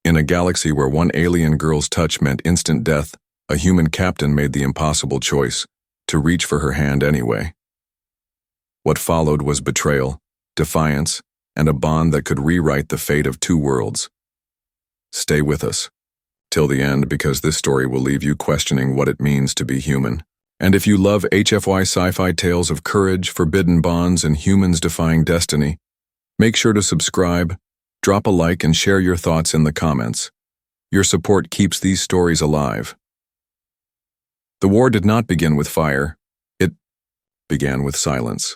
In a galaxy where one alien girl's touch meant instant death, a human captain made the impossible choice, to reach for her hand anyway. What followed was betrayal, defiance, and a bond that could rewrite the fate of two worlds. Stay with us till the end, because this story will leave you questioning what it means to be human. And if you love HFY sci-fi tales of courage, forbidden bonds, and humans defying destiny, make sure to subscribe, drop a like, and share your thoughts in the comments. Your support keeps these stories alive. The war did not begin with fire. It began with silence.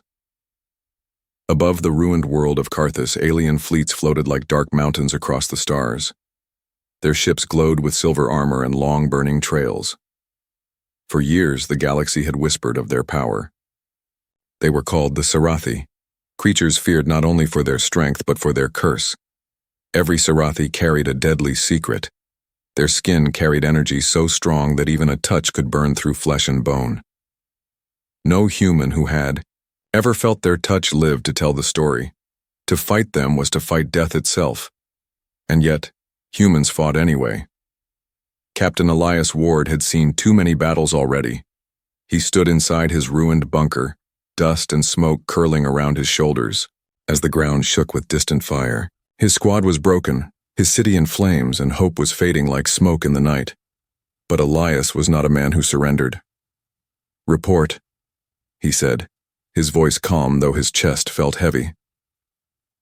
Above the ruined world of Carthus, alien fleets floated like dark mountains across the stars. Their ships glowed with silver armor and long burning trails. For years, the galaxy had whispered of their power. They were called the Sarathi, creatures feared not only for their strength but for their curse. Every Sarathi carried a deadly secret. Their skin carried energy so strong that even a touch could burn through flesh and bone. No human who had ever felt their touch lived to tell the story. To fight them was to fight death itself. And yet, humans fought anyway. Captain Elias Ward had seen too many battles already. He stood inside his ruined bunker, dust and smoke curling around his shoulders, as the ground shook with distant fire. His squad was broken, his city in flames, and hope was fading like smoke in the night. But Elias was not a man who surrendered. "Report," he said, his voice calm though his chest felt heavy.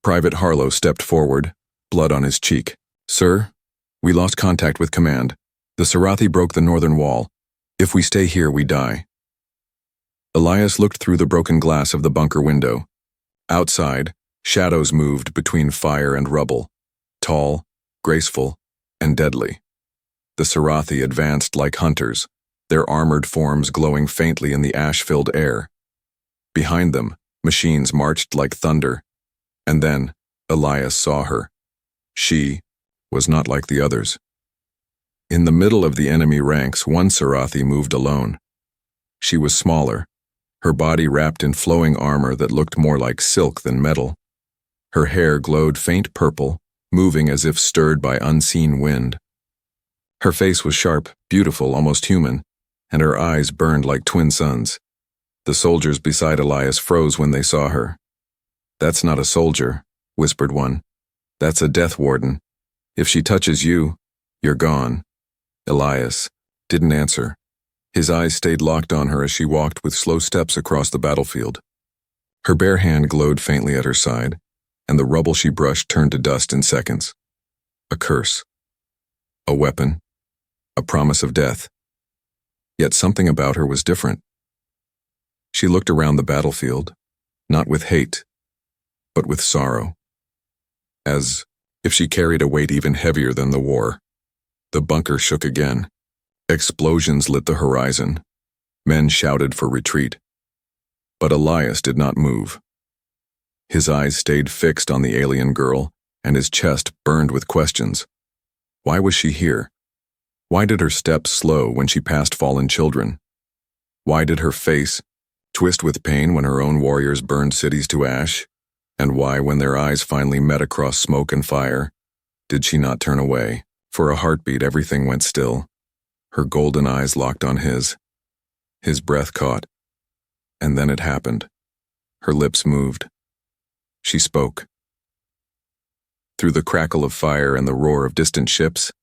Private Harlow stepped forward, blood on his cheek. "Sir, we lost contact with command. The Sarathi broke the northern wall. If we stay here, we die." Elias looked through the broken glass of the bunker window. Outside, shadows moved between fire and rubble, tall, graceful, and deadly. The Sarathi advanced like hunters, their armored forms glowing faintly in the ash-filled air. Behind them, machines marched like thunder. And then, Elias saw her. She was not like the others. In the middle of the enemy ranks, one Sarathi moved alone. She was smaller, her body wrapped in flowing armor that looked more like silk than metal. Her hair glowed faint purple, moving as if stirred by unseen wind. Her face was sharp, beautiful, almost human, and her eyes burned like twin suns. The soldiers beside Elias froze when they saw her. "That's not a soldier," whispered one. "That's a death warden. If she touches you, you're gone." Elias didn't answer. His eyes stayed locked on her as she walked with slow steps across the battlefield. Her bare hand glowed faintly at her side, and the rubble she brushed turned to dust in seconds. A curse. A weapon. A promise of death. Yet something about her was different. She looked around the battlefield, not with hate, but with sorrow. As if she carried a weight even heavier than the war. The bunker shook again. Explosions lit the horizon. Men shouted for retreat. But Elias did not move. His eyes stayed fixed on the alien girl, and his chest burned with questions. Why was she here? Why did her steps slow when she passed fallen children? Why did her face twist with pain when her own warriors burned cities to ash? And why, when their eyes finally met across smoke and fire, did she not turn away? For a heartbeat, everything went still. Her golden eyes locked on his. His breath caught. And then it happened. Her lips moved. She spoke. Through the crackle of fire and the roar of distant ships,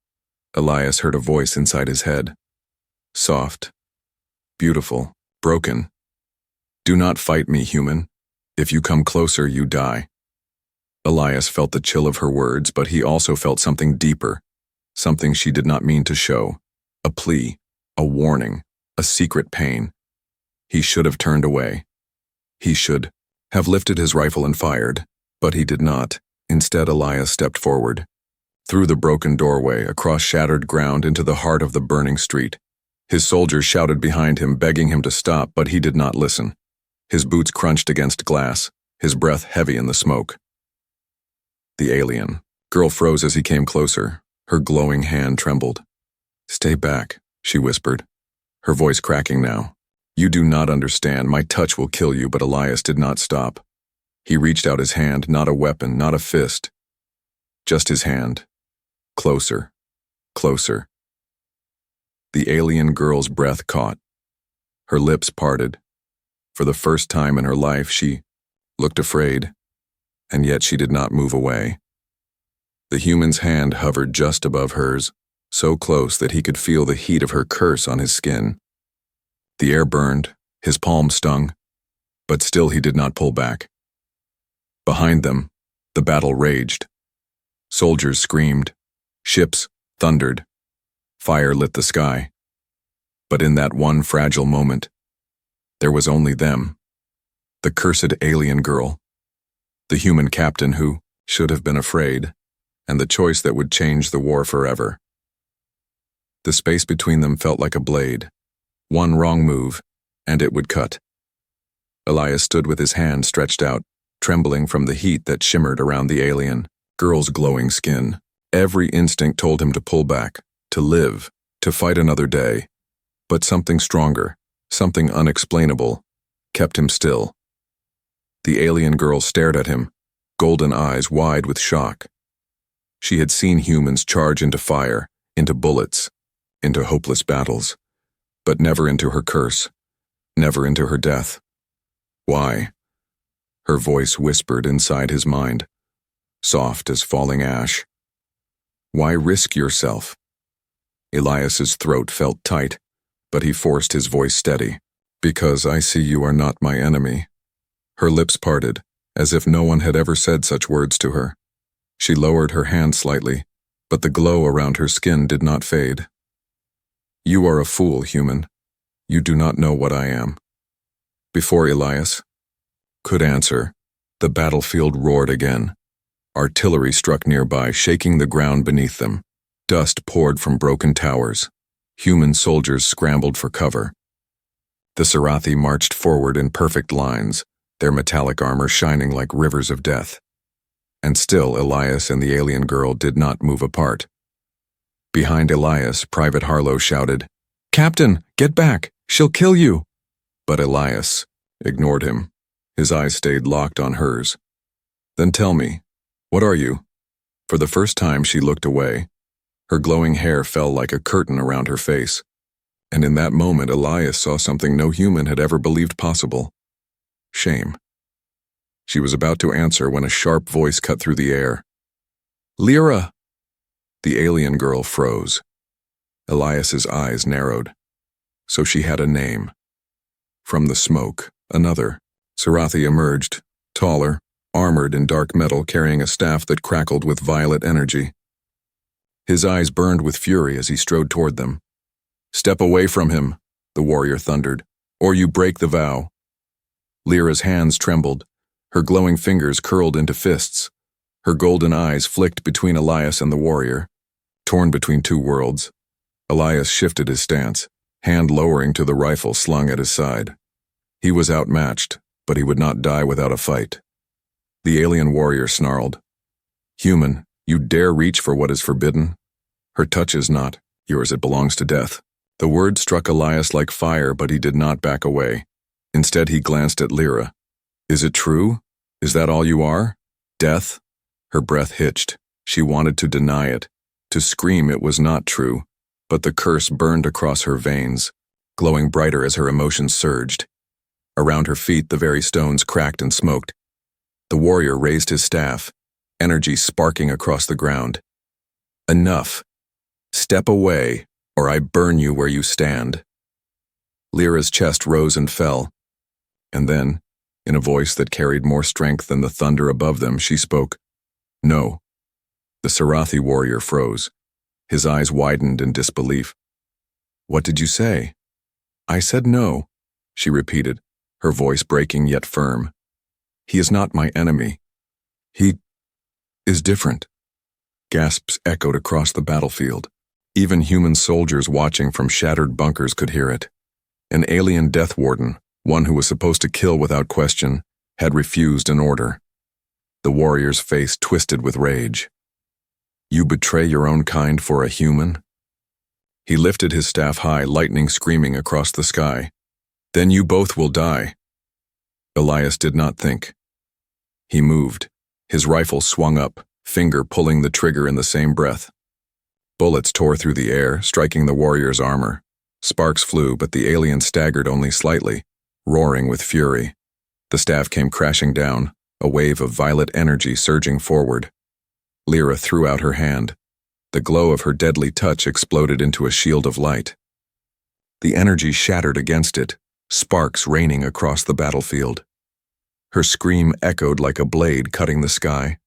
Elias heard a voice inside his head. Soft, beautiful, broken. "Do not fight me, human. If you come closer, you die." Elias felt the chill of her words, but he also felt something deeper, something she did not mean to show. A plea, a warning, a secret pain. He should have turned away. He should have lifted his rifle and fired, but he did not. Instead, Elias stepped forward. Through the broken doorway, across shattered ground, into the heart of the burning street. His soldiers shouted behind him, begging him to stop, but he did not listen. His boots crunched against glass, his breath heavy in the smoke. The alien girl froze as he came closer. Her glowing hand trembled. "Stay back," she whispered, her voice cracking now. "You do not understand. My touch will kill you." But Elias did not stop. He reached out his hand, not a weapon, not a fist. Just his hand. Closer, closer. The alien girl's breath caught. Her lips parted. For the first time in her life, she looked afraid, and yet she did not move away. The human's hand hovered just above hers, so close that he could feel the heat of her curse on his skin. The air burned, his palm stung, but still he did not pull back. Behind them, the battle raged. Soldiers screamed, ships thundered, fire lit the sky. But in that one fragile moment, there was only them, the cursed alien girl, the human captain who should have been afraid, and the choice that would change the war forever. The space between them felt like a blade. One wrong move, and it would cut. Elias stood with his hand stretched out, trembling from the heat that shimmered around the alien girl's glowing skin. Every instinct told him to pull back, to live, to fight another day. But something stronger, something unexplainable, kept him still. The alien girl stared at him, golden eyes wide with shock. She had seen humans charge into fire, into bullets, into hopeless battles, but never into her curse, never into her death. Why? Her voice whispered inside his mind, soft as falling ash. Why risk yourself? Elias's throat felt tight, but he forced his voice steady. Because I see you are not my enemy. Her lips parted, as if no one had ever said such words to her. She lowered her hand slightly, but the glow around her skin did not fade. You are a fool, human. You do not know what I am. Before Elias could answer, the battlefield roared again. Artillery struck nearby, shaking the ground beneath them. Dust poured from broken towers. Human soldiers scrambled for cover. The Sarathi marched forward in perfect lines, their metallic armor shining like rivers of death. And still Elias and the alien girl did not move apart. Behind Elias, Private Harlow shouted, "Captain, get back! She'll kill you!" But Elias ignored him. His eyes stayed locked on hers. Then tell me, what are you? For the first time she looked away. Her glowing hair fell like a curtain around her face. And in that moment Elias saw something no human had ever believed possible. Shame. She was about to answer when a sharp voice cut through the air. "Lyra!" The alien girl froze. Elias's eyes narrowed. So she had a name. From the smoke, another, Sarathi emerged, taller, armored in dark metal, carrying a staff that crackled with violet energy. His eyes burned with fury as he strode toward them. "Step away from him," the warrior thundered, "or you break the vow." Lyra's hands trembled. Her glowing fingers curled into fists. Her golden eyes flicked between Elias and the warrior. Torn between two worlds, Elias shifted his stance, hand lowering to the rifle slung at his side. He was outmatched, but he would not die without a fight. The alien warrior snarled, "Human, you dare reach for what is forbidden? Her touch is not, yours it belongs to death." The word struck Elias like fire, but he did not back away. Instead he glanced at Lyra. "Is it true? Is that all you are? Death?" Her breath hitched. She wanted to deny it, to scream it was not true, but the curse burned across her veins, glowing brighter as her emotions surged. Around her feet the very stones cracked and smoked. The warrior raised his staff, energy sparking across the ground. "Enough. Step away, or I burn you where you stand." Lyra's chest rose and fell, and then, in a voice that carried more strength than the thunder above them, she spoke, "No." The Sarathi warrior froze. His eyes widened in disbelief. "What did you say?" "I said no," she repeated, her voice breaking yet firm. "He is not my enemy. He is different." Gasps echoed across the battlefield. Even human soldiers watching from shattered bunkers could hear it. An alien death warden, one who was supposed to kill without question, had refused an order. The warrior's face twisted with rage. "You betray your own kind for a human?" He lifted his staff high, lightning screaming across the sky. "Then you both will die." Elias did not think. He moved. His rifle swung up, finger pulling the trigger in the same breath. Bullets tore through the air, striking the warrior's armor. Sparks flew, but the alien staggered only slightly, roaring with fury. The staff came crashing down, a wave of violet energy surging forward. Lyra threw out her hand. The glow of her deadly touch exploded into a shield of light. The energy shattered against it, sparks raining across the battlefield. Her scream echoed like a blade cutting the sky.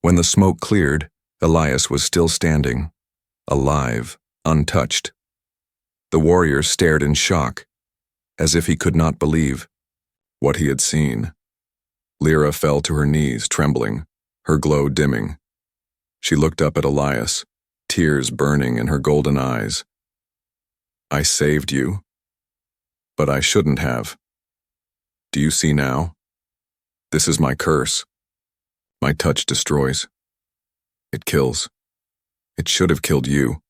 When the smoke cleared, Elias was still standing, alive, untouched. The warrior stared in shock, as if he could not believe what he had seen. Lyra fell to her knees, trembling, her glow dimming. She looked up at Elias, tears burning in her golden eyes. "I saved you, but I shouldn't have. Do you see now? This is my curse. My touch destroys. It kills. It should have killed you."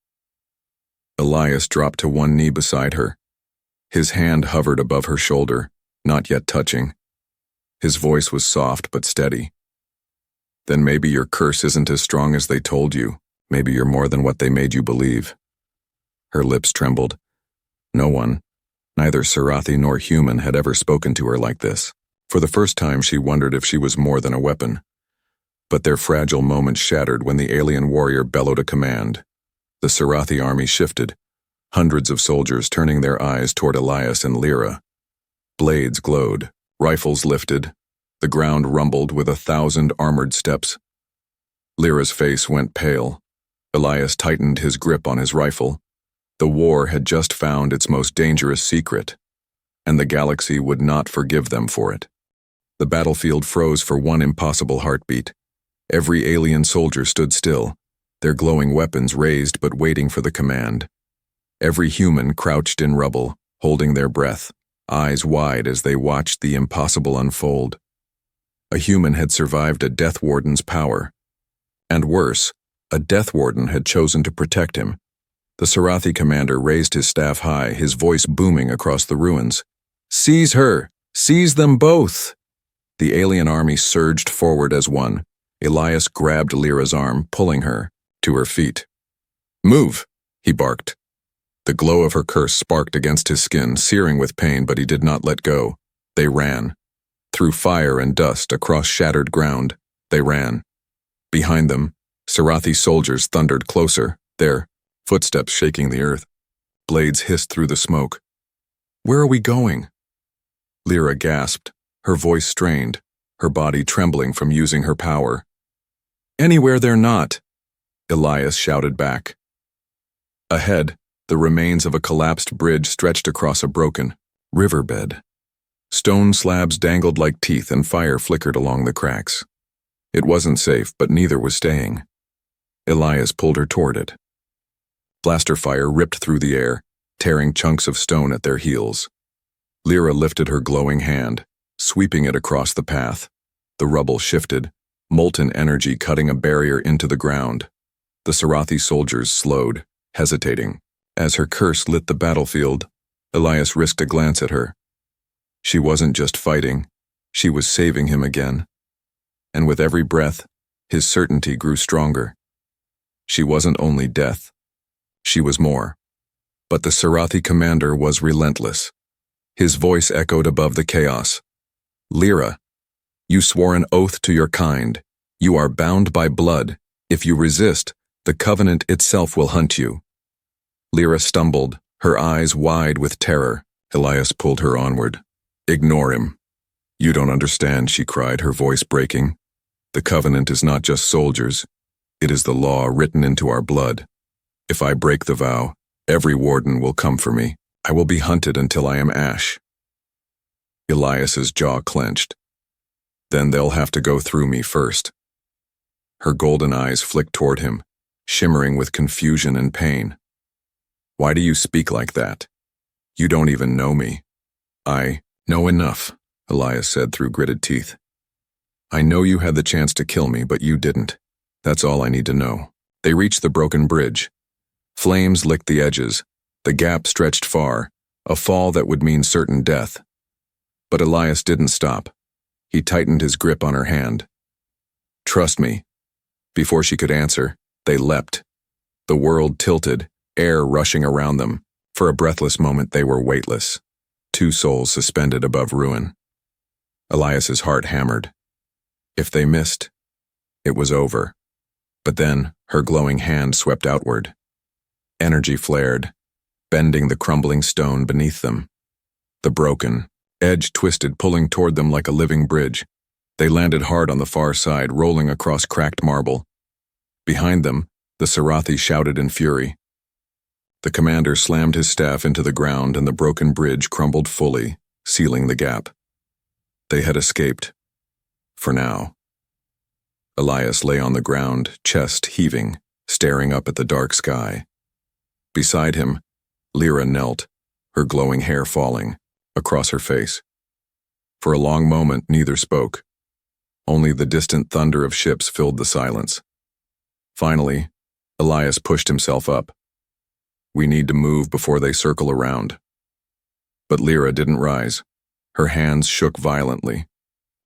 Elias dropped to one knee beside her. His hand hovered above her shoulder, not yet touching. His voice was soft but steady. "Then maybe your curse isn't as strong as they told you. Maybe you're more than what they made you believe." Her lips trembled. No one, neither Sarathi nor human, had ever spoken to her like this. For the first time she wondered if she was more than a weapon. But their fragile moment shattered when the alien warrior bellowed a command. The Sarathi army shifted, hundreds of soldiers turning their eyes toward Elias and Lyra. Blades glowed, rifles lifted. The ground rumbled with 1,000 armored steps. Lyra's face went pale. Elias tightened his grip on his rifle. The war had just found its most dangerous secret, and the galaxy would not forgive them for it. The battlefield froze for one impossible heartbeat. Every alien soldier stood still, their glowing weapons raised but waiting for the command. Every human crouched in rubble, holding their breath, eyes wide as they watched the impossible unfold. A human had survived a Death Warden's power. And worse, a Death Warden had chosen to protect him. The Sarathi commander raised his staff high, his voice booming across the ruins. "Seize her! Seize them both!" The alien army surged forward as one. Elias grabbed Lyra's arm, pulling her to her feet. "Move!" he barked. The glow of her curse sparked against his skin, searing with pain, but he did not let go. They ran. Through fire and dust, across shattered ground, they ran. Behind them, Sarathi soldiers thundered closer, their footsteps shaking the earth. Blades hissed through the smoke. "Where are we going?" Lyra gasped, her voice strained, her body trembling from using her power. "Anywhere they're not," Elias shouted back. Ahead, the remains of a collapsed bridge stretched across a broken riverbed. Stone slabs dangled like teeth and fire flickered along the cracks. It wasn't safe, but neither was staying. Elias pulled her toward it. Blaster fire ripped through the air, tearing chunks of stone at their heels. Lyra lifted her glowing hand, sweeping it across the path. The rubble shifted, molten energy cutting a barrier into the ground. The Sarathi soldiers slowed, hesitating. As her curse lit the battlefield, Elias risked a glance at her. She wasn't just fighting, she was saving him again. And with every breath, his certainty grew stronger. She wasn't only death, she was more. But the Sarathi commander was relentless. His voice echoed above the chaos. "Lyra, you swore an oath to your kind. You are bound by blood. If you resist, the covenant itself will hunt you." Lyra stumbled, her eyes wide with terror. Elias pulled her onward. "Ignore him. You don't understand," she cried, her voice breaking. "The covenant is not just soldiers. It is the law written into our blood. If I break the vow, every warden will come for me. I will be hunted until I am ash." Elias's jaw clenched. "Then they'll have to go through me first." Her golden eyes flicked toward him, shimmering with confusion and pain. "Why do you speak like that? You don't even know me." "I know enough," Elias said through gritted teeth. "I know you had the chance to kill me, but you didn't. That's all I need to know." They reached the broken bridge. Flames licked the edges. The gap stretched far, a fall that would mean certain death. But Elias didn't stop. He tightened his grip on her hand. "Trust me." Before she could answer, they leapt. The world tilted, air rushing around them. For a breathless moment they were weightless, two souls suspended above ruin. Elias's heart hammered. If they missed, it was over. But then her glowing hand swept outward. Energy flared, bending the crumbling stone beneath them. The broken edge twisted, pulling toward them like a living bridge. They landed hard on the far side, rolling across cracked marble. Behind them, the Sarathi shouted in fury. The commander slammed his staff into the ground and the broken bridge crumbled fully, sealing the gap. They had escaped. For now. Elias lay on the ground, chest heaving, staring up at the dark sky. Beside him, Lyra knelt, her glowing hair falling across her face. For a long moment, neither spoke. Only the distant thunder of ships filled the silence. Finally, Elias pushed himself up. We need to move before they circle around. But Lyra didn't rise. Her hands shook violently.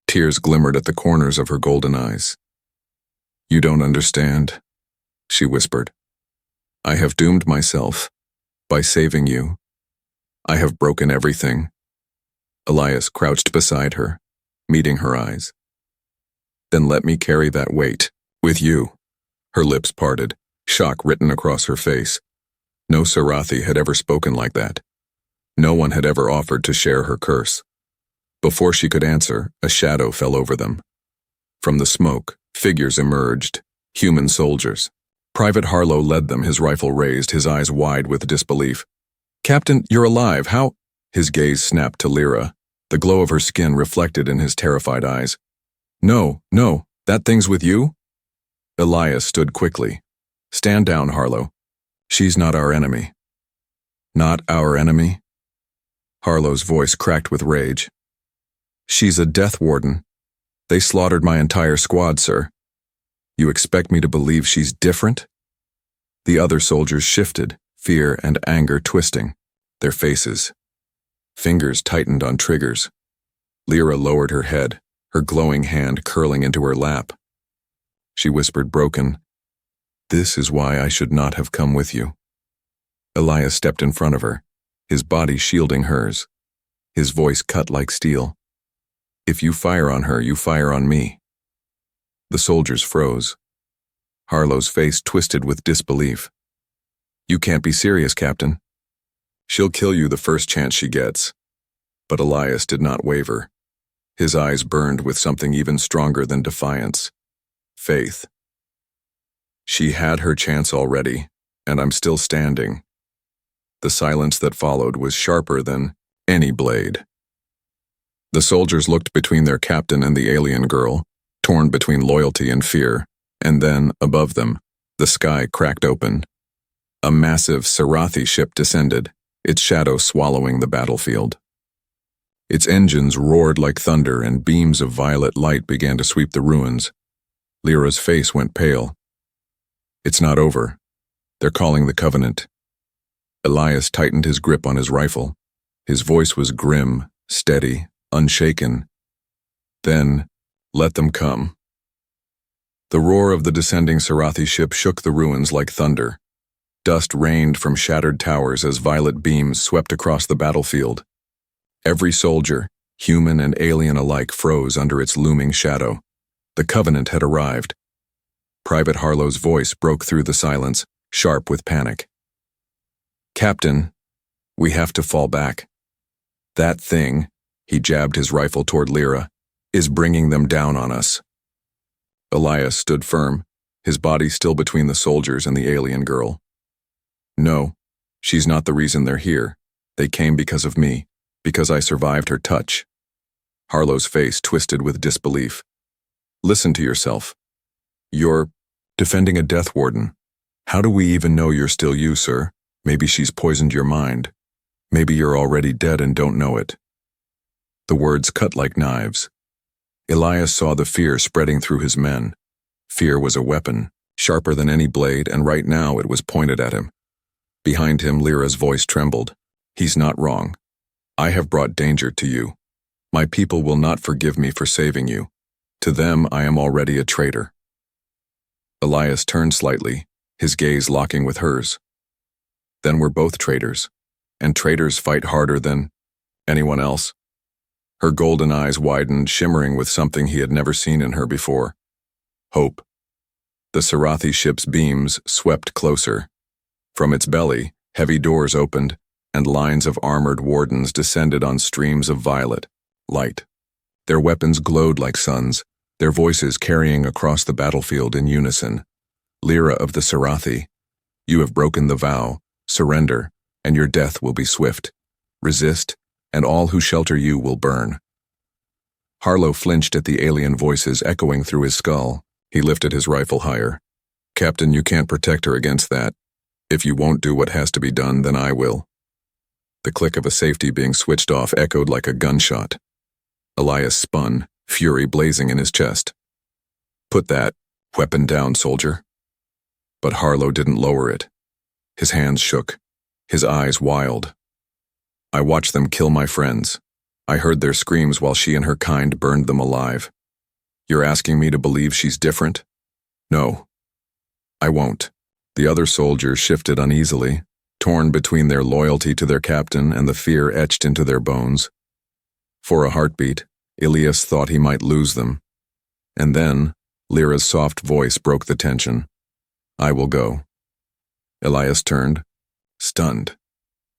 Tears glimmered at the corners of her golden eyes. You don't understand, she whispered. I have doomed myself by saving you. I have broken everything. Elias crouched beside her, meeting her eyes. Then let me carry that weight with you. Her lips parted, shock written across her face. No Sarathi had ever spoken like that. No one had ever offered to share her curse. Before she could answer, a shadow fell over them. From the smoke, figures emerged, human soldiers. Private Harlow led them, his rifle raised, his eyes wide with disbelief. Captain, you're alive, how? His gaze snapped to Lyra, the glow of her skin reflected in his terrified eyes. No, that thing's with you? Elias stood quickly. Stand down, Harlow. She's not our enemy. Not our enemy? Harlow's voice cracked with rage. She's a death warden. They slaughtered my entire squad, sir. You expect me to believe she's different? The other soldiers shifted, fear and anger twisting their faces. Fingers tightened on triggers. Lyra lowered her head, her glowing hand curling into her lap. She whispered broken, This is why I should not have come with you. Elias stepped in front of her, his body shielding hers. His voice cut like steel. If you fire on her, you fire on me. The soldiers froze. Harlow's face twisted with disbelief. You can't be serious, Captain. She'll kill you the first chance she gets. But Elias did not waver. His eyes burned with something even stronger than defiance. Faith. She had her chance already, and I'm still standing. The silence that followed was sharper than any blade. The soldiers looked between their captain and the alien girl, torn between loyalty and fear, and then, above them, the sky cracked open. A massive Sarathi ship descended, its shadow swallowing the battlefield. Its engines roared like thunder and beams of violet light began to sweep the ruins. Lyra's face went pale. It's not over. They're calling the Covenant. Elias tightened his grip on his rifle. His voice was grim, steady, unshaken. Then, let them come. The roar of the descending Sarathi ship shook the ruins like thunder. Dust rained from shattered towers as violet beams swept across the battlefield. Every soldier, human and alien alike, froze under its looming shadow. The Covenant had arrived. Private Harlow's voice broke through the silence, sharp with panic. Captain, we have to fall back. That thing, he jabbed his rifle toward Lyra, is bringing them down on us. Elias stood firm, his body still between the soldiers and the alien girl. No, she's not the reason they're here. They came because of me, because I survived her touch. Harlow's face twisted with disbelief. Listen to yourself. You're defending a death warden. How do we even know you're still you, sir? Maybe she's poisoned your mind. Maybe you're already dead and don't know it. The words cut like knives. Elias saw the fear spreading through his men. Fear was a weapon, sharper than any blade, and right now it was pointed at him. Behind him, Lyra's voice trembled. He's not wrong. I have brought danger to you. My people will not forgive me for saving you. To them, I am already a traitor. Elias turned slightly, his gaze locking with hers. Then we're both traitors, and traitors fight harder than anyone else. Her golden eyes widened, shimmering with something he had never seen in her before. Hope. The Sarathi ship's beams swept closer. From its belly, heavy doors opened, and lines of armored wardens descended on streams of violet light. Their weapons glowed like suns, their voices carrying across the battlefield in unison. Lyra of the Sarathi, you have broken the vow, surrender, and your death will be swift. Resist, and all who shelter you will burn. Harlow flinched at the alien voices echoing through his skull. He lifted his rifle higher. Captain, you can't protect her against that. If you won't do what has to be done, then I will. The click of a safety being switched off echoed like a gunshot. Elias spun, fury blazing in his chest. Put that weapon down, soldier. But Harlow didn't lower it. His hands shook, his eyes wild. I watched them kill my friends. I heard their screams while she and her kind burned them alive. You're asking me to believe she's different? No. I won't. The other soldiers shifted uneasily, torn between their loyalty to their captain and the fear etched into their bones. For a heartbeat, Elias thought he might lose them. And then, Lyra's soft voice broke the tension. I will go. Elias turned, stunned.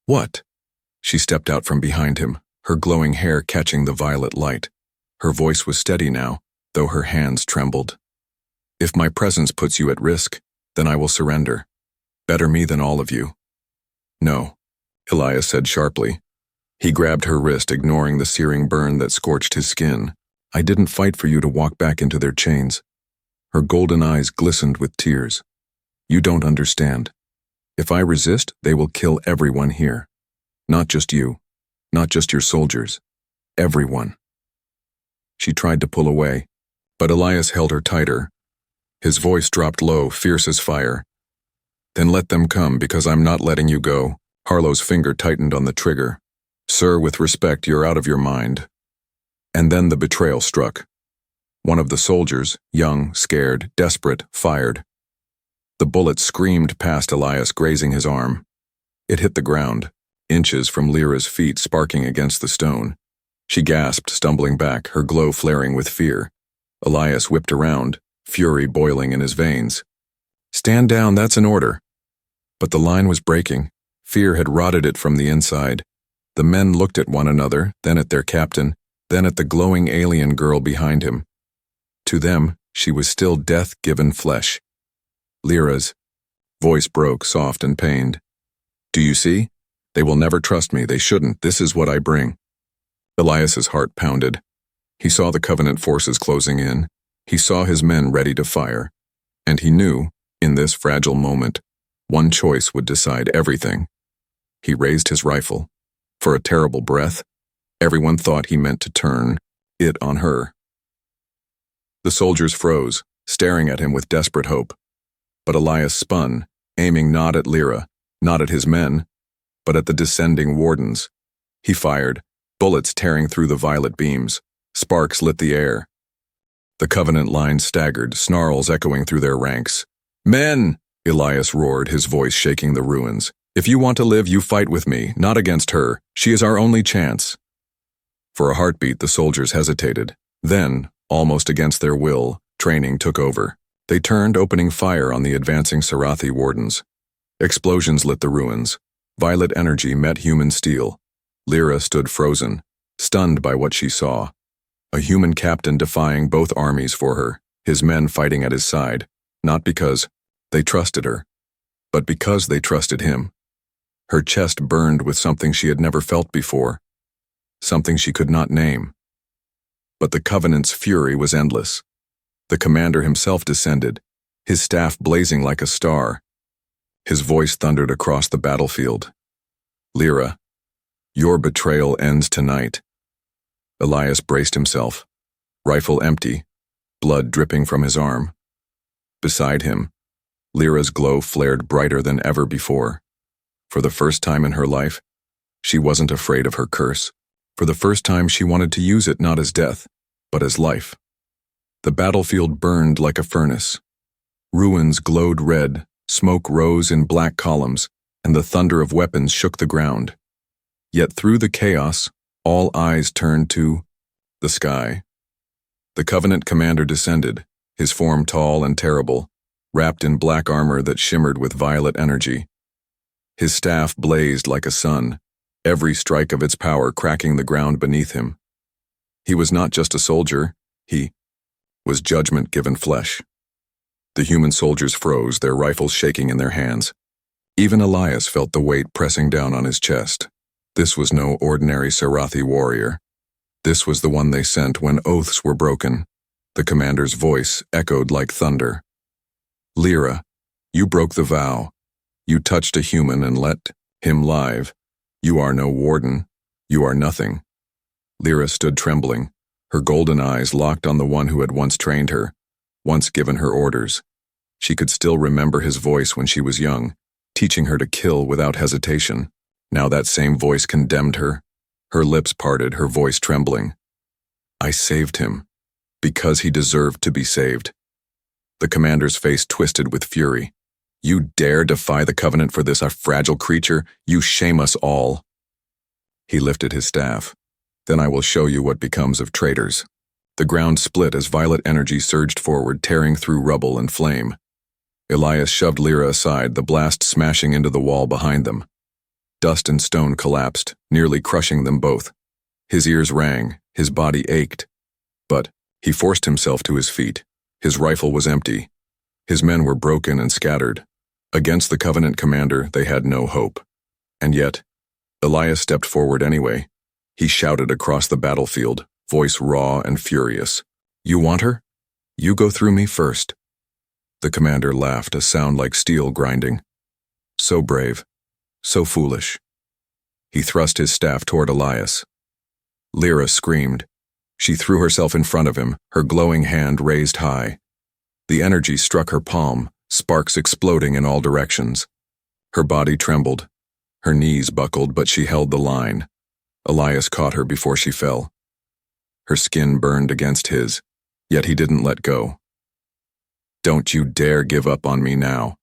What? She stepped out from behind him, her glowing hair catching the violet light. Her voice was steady now, though her hands trembled. If my presence puts you at risk, then I will surrender. Better me than all of you. No, Elias said sharply. He grabbed her wrist, ignoring the searing burn that scorched his skin. I didn't fight for you to walk back into their chains. Her golden eyes glistened with tears. You don't understand. If I resist, they will kill everyone here. Not just you. Not just your soldiers. Everyone. She tried to pull away, but Elias held her tighter. His voice dropped low, fierce as fire. Then let them come, because I'm not letting you go. Harlow's finger tightened on the trigger. Sir, with respect, you're out of your mind. And then the betrayal struck. One of the soldiers, young, scared, desperate, fired. The bullet screamed past Elias, grazing his arm. It hit the ground, inches from Lyra's feet, sparking against the stone. She gasped, stumbling back, her glow flaring with fear. Elias whipped around, fury boiling in his veins. Stand down, that's an order. But the line was breaking. Fear had rotted it from the inside. The men looked at one another, then at their captain, then at the glowing alien girl behind him. To them, she was still death-given flesh. Lyra's voice broke, soft and pained. Do you see? They will never trust me. They shouldn't. This is what I bring. Elias's heart pounded. He saw the Covenant forces closing in. He saw his men ready to fire. And he knew, in this fragile moment, one choice would decide everything. He raised his rifle. For a terrible breath, everyone thought he meant to turn it on her. The soldiers froze, staring at him with desperate hope. But Elias spun, aiming not at Lyra, not at his men, but at the descending wardens. He fired, bullets tearing through the violet beams. Sparks lit the air. The Covenant line staggered, snarls echoing through their ranks. Men! Elias roared, his voice shaking the ruins. If you want to live, you fight with me, not against her. She is our only chance. For a heartbeat, the soldiers hesitated. Then, almost against their will, training took over. They turned, opening fire on the advancing Sarathi wardens. Explosions lit the ruins. Violet energy met human steel. Lyra stood frozen, stunned by what she saw. A human captain defying both armies for her, his men fighting at his side, not because they trusted her, but because they trusted him. Her chest burned with something she had never felt before, something she could not name. But the Covenant's fury was endless. The commander himself descended, his staff blazing like a star. His voice thundered across the battlefield. Lyra, your betrayal ends tonight. Elias braced himself, rifle empty, blood dripping from his arm. Beside him, Lyra's glow flared brighter than ever before. For the first time in her life, she wasn't afraid of her curse. For the first time, she wanted to use it not as death, but as life. The battlefield burned like a furnace. Ruins glowed red, Smoke rose in black columns, and the thunder of weapons shook the ground. Yet through the chaos, all eyes turned to the sky. The Covenant commander descended, his form tall and terrible, wrapped in black armor that shimmered with violet energy. His staff blazed like a sun, every strike of its power cracking the ground beneath him. He was not just a soldier, he was judgment given flesh. The human soldiers froze, their rifles shaking in their hands. Even Elias felt the weight pressing down on his chest. This was no ordinary Sarathi warrior. This was the one they sent when oaths were broken. The commander's voice echoed like thunder. Lyra, you broke the vow. You touched a human and let him live. You are no warden. You are nothing. Lyra stood trembling, her golden eyes locked on the one who had once trained her, once given her orders. She could still remember his voice when she was young, teaching her to kill without hesitation. Now that same voice condemned her. Her lips parted, her voice trembling. I saved him, because he deserved to be saved. The commander's face twisted with fury. You dare defy the Covenant for this, a fragile creature? You shame us all. He lifted his staff. Then I will show you what becomes of traitors. The ground split as violet energy surged forward, tearing through rubble and flame. Elias shoved Lyra aside, the blast smashing into the wall behind them. Dust and stone collapsed, nearly crushing them both. His ears rang, his body ached. But he forced himself to his feet. His rifle was empty. His men were broken and scattered. Against the Covenant commander, they had no hope. And yet, Elias stepped forward anyway. He shouted across the battlefield, voice raw and furious. You want her? You go through me first. The commander laughed, a sound like steel grinding. So brave, so foolish. He thrust his staff toward Elias. Lyra screamed. She threw herself in front of him, her glowing hand raised high. The energy struck her palm, sparks exploding in all directions. Her body trembled. Her knees buckled, but she held the line. Elias caught her before she fell. Her skin burned against his, yet he didn't let go. Don't you dare give up on me now.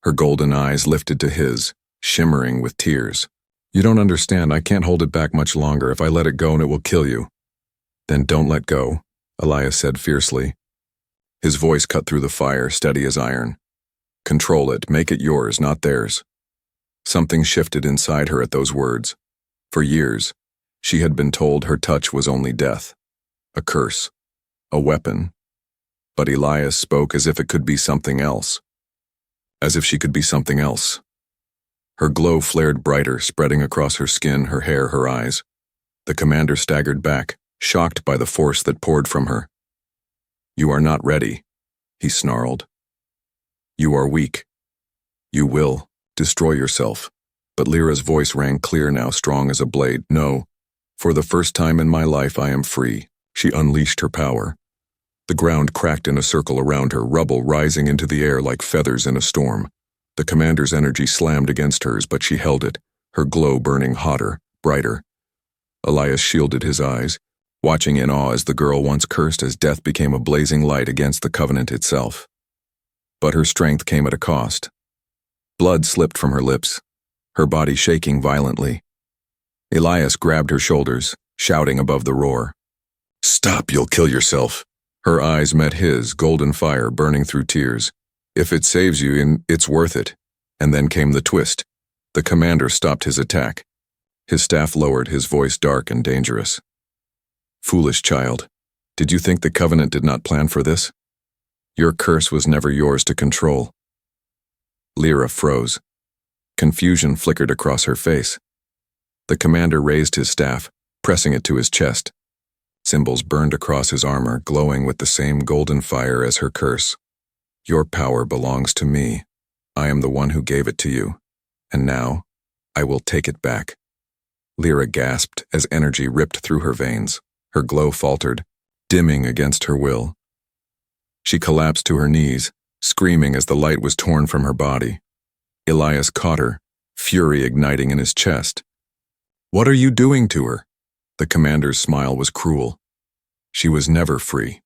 Her golden eyes lifted to his, shimmering with tears. You don't understand, I can't hold it back much longer. If I let it go, it will kill you. Then don't let go, Elias said fiercely. His voice cut through the fire, steady as iron. Control it, make it yours, not theirs. Something shifted inside her at those words. For years, she had been told her touch was only death, a curse, a weapon. But Elias spoke as if it could be something else. As if she could be something else. Her glow flared brighter, spreading across her skin, her hair, her eyes. The commander staggered back, shocked by the force that poured from her. You are not ready, he snarled. You are weak. You will destroy yourself. But Lyra's voice rang clear now, strong as a blade. No, for the first time in my life I am free. She unleashed her power. The ground cracked in a circle around her, rubble rising into the air like feathers in a storm. The commander's energy slammed against hers, but she held it, her glow burning hotter, brighter. Elias shielded his eyes, watching in awe as the girl once cursed as death became a blazing light against the Covenant itself. But her strength came at a cost. Blood slipped from her lips, her body shaking violently. Elias grabbed her shoulders, shouting above the roar. Stop, you'll kill yourself. Her eyes met his, golden fire burning through tears. If it saves you, it's worth it. And then came the twist. The commander stopped his attack. His staff lowered, his voice dark and dangerous. Foolish child, did you think the Covenant did not plan for this? Your curse was never yours to control. Lyra froze. Confusion flickered across her face. The commander raised his staff, pressing it to his chest. Symbols burned across his armor, glowing with the same golden fire as her curse. Your power belongs to me. I am the one who gave it to you. And now, I will take it back. Lyra gasped as energy ripped through her veins. Her glow faltered, dimming against her will. She collapsed to her knees, screaming as the light was torn from her body. Elias caught her, fury igniting in his chest. What are you doing to her? The commander's smile was cruel. She was never free.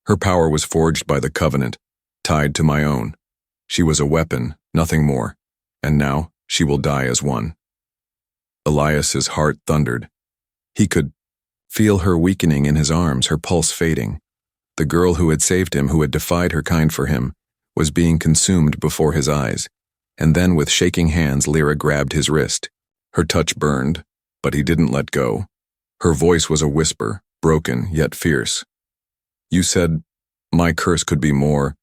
Her power was forged by the Covenant, tied to my own. She was a weapon, nothing more, and now she will die as one. Elias's heart thundered. He could feel her weakening in his arms, her pulse fading. The girl who had saved him, who had defied her kind for him, was being consumed before his eyes. And then with shaking hands, Lyra grabbed his wrist. Her touch burned, but he didn't let go. Her voice was a whisper, broken yet fierce. "You said my curse could be more.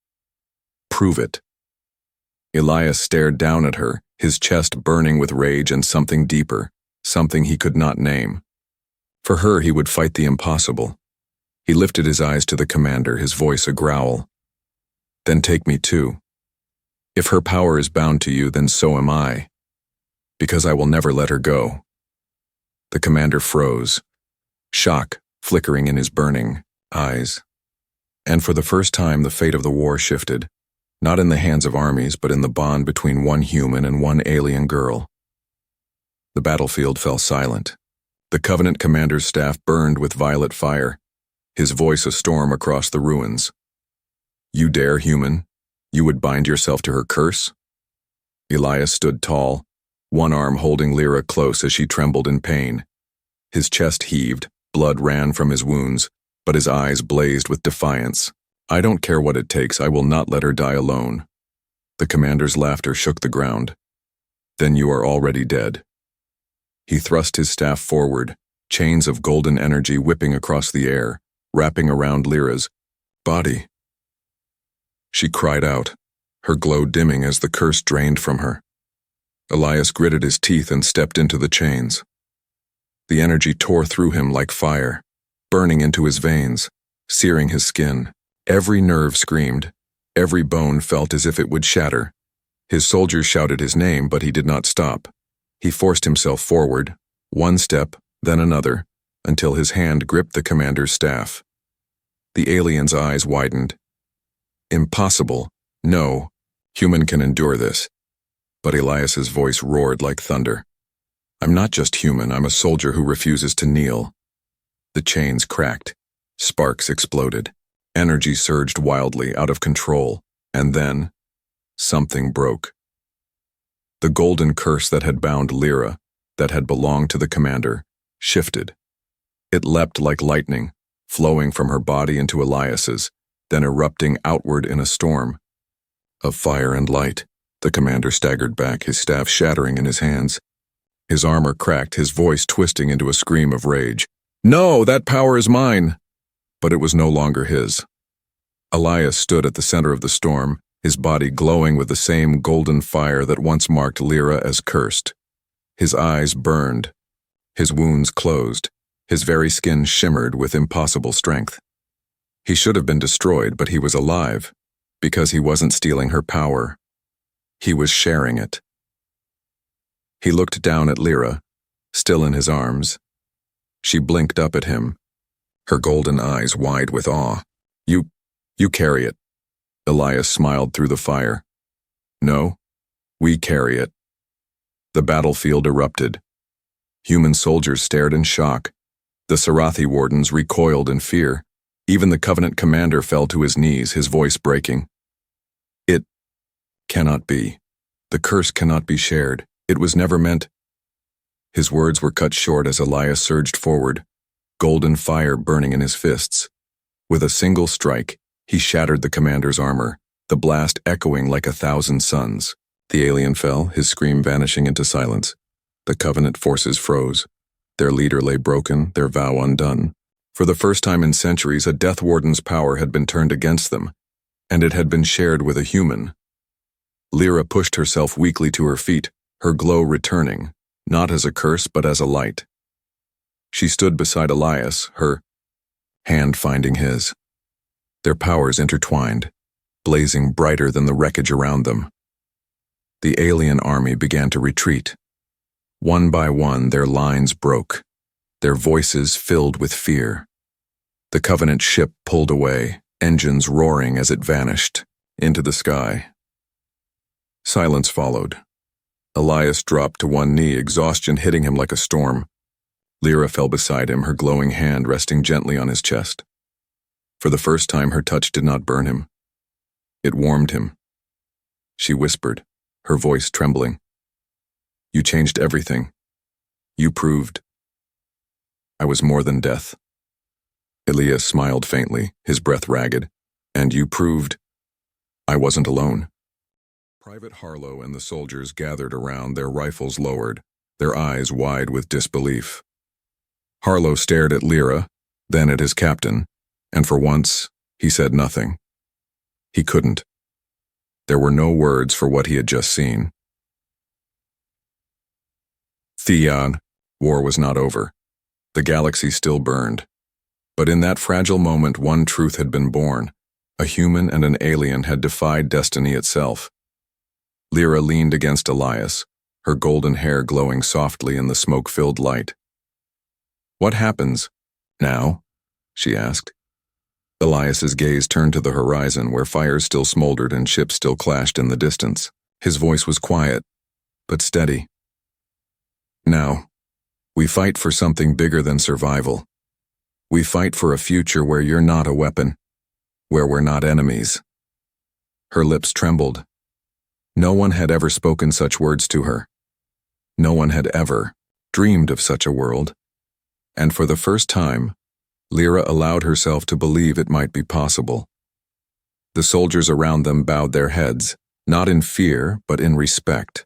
Prove it." Elias stared down at her, his chest burning with rage and something deeper, something he could not name. For her, he would fight the impossible. He lifted his eyes to the commander, his voice a growl. "Then take me too. If her power is bound to you, then so am I. Because I will never let her go." The commander froze, shock flickering in his burning eyes. And for the first time, the fate of the war shifted, not in the hands of armies, but in the bond between one human and one alien girl. The battlefield fell silent. The Covenant commander's staff burned with violet fire, his voice a storm across the ruins. "You dare, human? You would bind yourself to her curse?" Elias stood tall, one arm holding Lyra close as she trembled in pain. His chest heaved, blood ran from his wounds, but his eyes blazed with defiance. "I don't care what it takes, I will not let her die alone." The commander's laughter shook the ground. "Then you are already dead." He thrust his staff forward, chains of golden energy whipping across the air, wrapping around Lyra's body. She cried out, her glow dimming as the curse drained from her. Elias gritted his teeth and stepped into the chains. The energy tore through him like fire, burning into his veins, searing his skin. Every nerve screamed, every bone felt as if it would shatter. His soldiers shouted his name, but he did not stop. He forced himself forward, one step, then another, until his hand gripped the commander's staff. The alien's eyes widened. "Impossible. No, human can endure this." But Elias's voice roared like thunder. "I'm not just human, I'm a soldier who refuses to kneel." The chains cracked. Sparks exploded. Energy surged wildly, out of control. And then, something broke. The golden curse that had bound Lyra, that had belonged to the commander, shifted. It leapt like lightning, flowing from her body into Elias's, then erupting outward in a storm of fire and light. The commander staggered back, his staff shattering in his hands. His armor cracked, his voice twisting into a scream of rage. "No, that power is mine!" But it was no longer his. Elias stood at the center of the storm, his body glowing with the same golden fire that once marked Lyra as cursed. His eyes burned, his wounds closed, his very skin shimmered with impossible strength. He should have been destroyed, but he was alive, because he wasn't stealing her power. He was sharing it. He looked down at Lyra, still in his arms. She blinked up at him, her golden eyes wide with awe. You carry it." Elias smiled through the fire. "No, we carry it." The battlefield erupted. Human soldiers stared in shock. The Sarathi wardens recoiled in fear. Even the Covenant commander fell to his knees, his voice breaking. "It cannot be. The curse cannot be shared. It was never meant." His words were cut short as Elias surged forward, golden fire burning in his fists. With a single strike, he shattered the commander's armor, the blast echoing like 1,000 suns. The alien fell, his scream vanishing into silence. The Covenant forces froze. Their leader lay broken, their vow undone. For the first time in centuries, a Death Warden's power had been turned against them, and it had been shared with a human. Lyra pushed herself weakly to her feet, her glow returning, not as a curse but as a light. She stood beside Elias, her hand finding his. Their powers intertwined, blazing brighter than the wreckage around them. The alien army began to retreat. One by one, their lines broke, their voices filled with fear. The Covenant ship pulled away, engines roaring as it vanished into the sky. Silence followed. Elias dropped to one knee, exhaustion hitting him like a storm. Lyra fell beside him, her glowing hand resting gently on his chest. For the first time, her touch did not burn him. It warmed him. she whispered, her voice trembling. You changed everything. You proved I was more than death. Elias smiled faintly, his breath ragged. And you proved I wasn't alone. Private Harlow and the soldiers gathered around, their rifles lowered, their eyes wide with disbelief. Harlow stared at Lyra, then at his captain, and for once, he said nothing. He couldn't. There were no words for what he had just seen. Theon, war was not over. The galaxy still burned. But in that fragile moment, one truth had been born. A human and an alien had defied destiny itself. Lyra leaned against Elias, her golden hair glowing softly in the smoke-filled light. What happens now? She asked. Elias's gaze turned to the horizon, where fires still smoldered and ships still clashed in the distance. His voice was quiet, but steady. Now, we fight for something bigger than survival. We fight for a future where you're not a weapon, where we're not enemies. Her lips trembled. No one had ever spoken such words to her. No one had ever dreamed of such a world. And for the first time, Lyra allowed herself to believe it might be possible. The soldiers around them bowed their heads, not in fear, but in respect.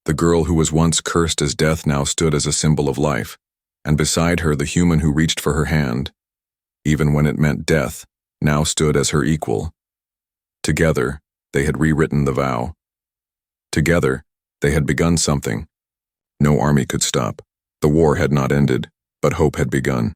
The girl who was once cursed as death now stood as a symbol of life, and beside her the human who reached for her hand, even when it meant death, now stood as her equal. Together, they had rewritten the vow. Together, they had begun something. No army could stop. The war had not ended, but hope had begun.